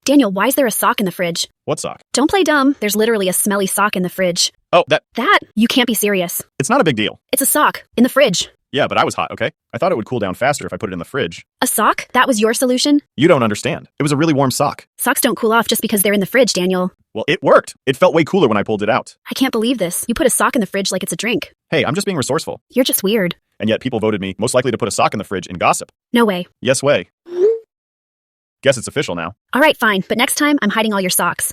Daniel, why is there a sock in the fridge? What sock? Don't play dumb. There's literally a smelly sock in the fridge. Oh, that. You can't be serious. It's not a big deal. It's a sock. In the fridge. Yeah, but I was hot, okay? I thought it would cool down faster if I put it in the fridge. A sock? That was your solution? You don't understand. It was a really warm sock. Socks don't cool off just because they're in the fridge, Daniel. Well, it worked. It felt way cooler when I pulled it out. I can't believe this. You put a sock in the fridge like it's a drink. Hey, I'm just being resourceful. You're just weird. And yet people voted me most likely to put a sock in the fridge in gossip. No way. Yes way. Guess it's official now. All right, fine. But next time, I'm hiding all your socks.